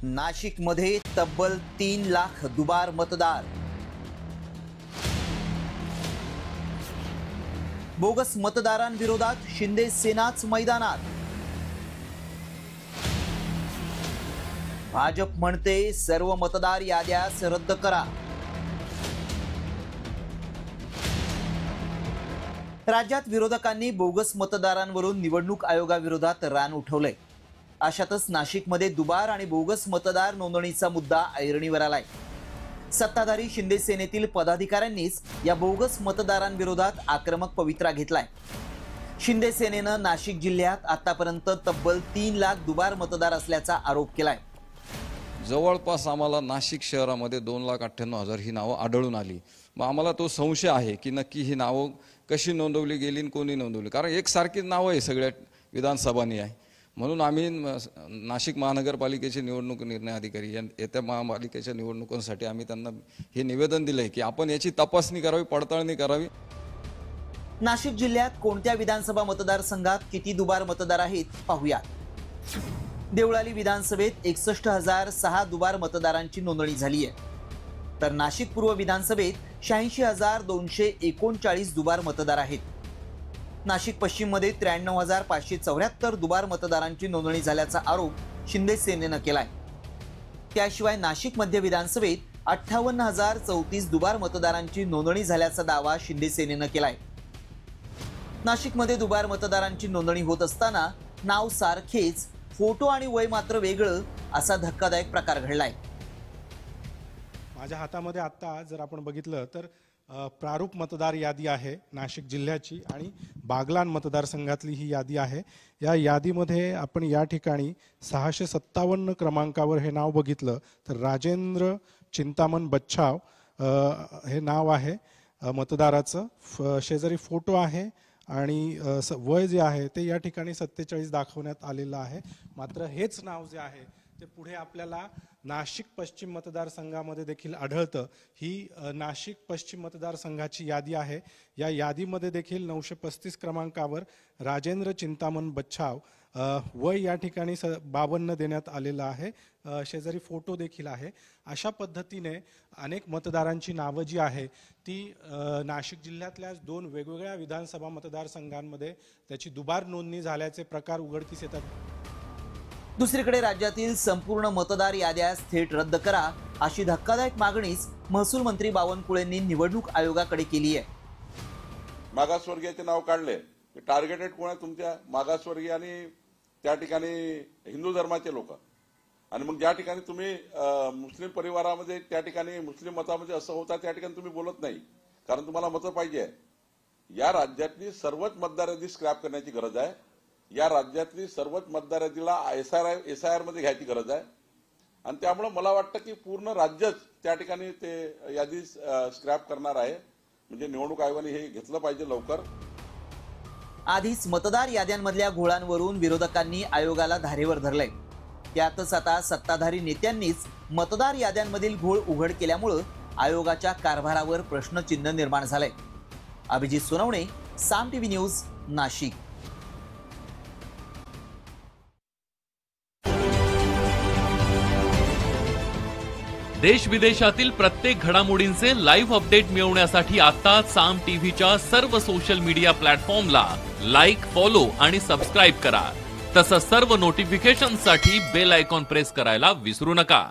नाशिकमध्ये तब्बल 3 लाख दुबार मतदार। बोगस मतदारांविरोधात शिंदे सेनाच मैदानात। भाजप म्हणते सर्व मतदार याद्यास रद्द करा। राज्यात विरोधकांनी बोगस मतदारांवरून निवडणूक आयोगाविरोधात रान उठवलंय। अशातच नाशिकमध्ये दुबार आणि बोगस मतदार नोंदणीचा मुद्दा ऐरणीवर आलाय। सत्ताधारी शिंदे सेनेतील पदाधिकाऱ्यांनीच या बोगस मतदारांविरोधात आक्रमक पवित्रा घेतलाय। शिंदे सेनेनं नाशिक जिल्ह्यात आतापर्यंत तब्बल 3 लाख दुबार मतदार असल्याचा आरोप केलाय। जवळपास आम्हाला नाशिक शहरामध्ये 2,98,000 ही नावं आढळून आली। मग आम्हाला तो संशय आहे की नक्की ही नावं कशी नोंदवली गेली आणि कोणी नोंदवली, कारण एकसारखीच नावं आहे सगळ्या विधानसभांनी आहे। म्हणून आम्ही नाशिक महानगरपालिकेचे निवडणूक निर्णय अधिकारी येत्या महापालिकेच्या निवडणुकांसाठी आम्ही त्यांना हे निवेदन दिलंय की आपण याची तपासणी करावी, पडताळणी करावी। नाशिक जिल्ह्यात कोणत्या विधानसभा मतदारसंघात किती दुबार मतदार आहेत पाहूयात। देवळाली विधानसभेत 61,006 दुबार मतदारांची नोंदणी झाली आहे, तर नाशिक पूर्व विधानसभेत 86,239 दुबार मतदार आहेत। नाशिक पश्चिम मध्ये 93,574 दुबार मतदारांची नोंदणी झाल्याचा आरोप शिंदे सेनेनं केलाय। त्याशिवाय नाशिक मध्य विधानसभेत 58,034 दुबार मतदारांची नोंदणी झाल्याचा दावा शिंदे सेनेनं केलाय। नाशिकमध्ये दुबार मतदारांची नोंदणी होत असताना नाव सारखेच, फोटो आणि वय मात्र वेगळं असा धक्कादायक प्रकार घडलाय। माझ्या हातामध्ये आता जर आपण बघितलं तर प्रारूप मतदार यादी आहे नाशिक जिल्ह्याची आणि बागलाण मतदारसंघातली ही यादी आहे। या यादीमध्ये आपण या ठिकाणी 657 क्रमांकावर हे नाव बघितलं तर राजेंद्र चिंतामण बच्छाव हे नाव आहे मतदाराचं। शेजारी फोटो आहे आणि वय जे आहे ते या ठिकाणी 47 दाखवण्यात आलेलं आहे। मात्र हेच नाव जे आहे ते पुढे आपल्याला नाशिक पश्चिम मतदारसंघामध्ये देखील आढळतं। ही नाशिक पश्चिम मतदारसंघाची यादी आहे। या यादीमध्ये देखील 935 क्रमांकावर राजेंद्र चिंतामण बच्छाव वय या ठिकाणी 52 देण्यात आलेलं आहे। शेजारी फोटो देखील आहे। अशा पद्धतीने अनेक मतदारांची नावं जी आहे ती नाशिक जिल्ह्यातल्या 2 वेगवेगळ्या विधानसभा मतदारसंघांमध्ये त्याची दुबार नोंदणी झाल्याचे प्रकार उघडकीस येतात। दुसरीकडे राज्यातील संपूर्ण मतदार याद्यास थेट रद्द करा अशी धक्कादायक मागणीच महसूल मंत्री बावनकुळेंनी निवडणूक आयोगाकडे केली आहे। मागासवर्गीयाचे नाव काढले, टार्गेटेड कोण आहे? तुमच्या मागासवर्गीय आणि त्या ठिकाणी हिंदू धर्माचे लोक। आणि मग ज्या ठिकाणी तुम्ही मुस्लिम परिवारामध्ये त्या ठिकाणी मुस्लिम मतामध्ये असं होता त्या ठिकाणी तुम्ही बोलत नाही, कारण तुम्हाला मतं पाहिजे। या राज्यातली सर्वच मतदार यादी स्क्रॅप करण्याची गरज आहे। या राज्यातली सर्वच मतदार यादीला SIR मध्ये घ्यायची गरज आहे। आणि त्यामुळे मला वाटतं की पूर्ण राज्यच त्या ठिकाणी ते यादी स्क्रॅप करणार आहे। म्हणजे निवडणूक आयोगाने हे घेतलं पाहिजे लवकर। आधीच मतदार याद्यांमधल्या घोळांवरून विरोधकांनी आयोगाला धारेवर धरलंय। त्यातच आता सत्ताधारी नेत्यांनीच मतदार याद्यांमधील घोळ उघड केल्यामुळे आयोगाच्या कारभारावर प्रश्नचिन्ह निर्माण झालंय। अभिजित सोनवणे, साम टीव्ही न्यूज, नाशिक। देश विदेशातील प्रत्येक घडामोडींचे लाईव्ह अपडेट मिळवण्यासाठी आता साम टीव्हीच्या सर्व सोशल मीडिया प्लॅटफॉर्मला लाईक, फॉलो आणि सबस्क्राईब करा। तसंच सर्व नोटिफिकेशनसाठी बेल आयकॉन प्रेस करायला विसरू नका।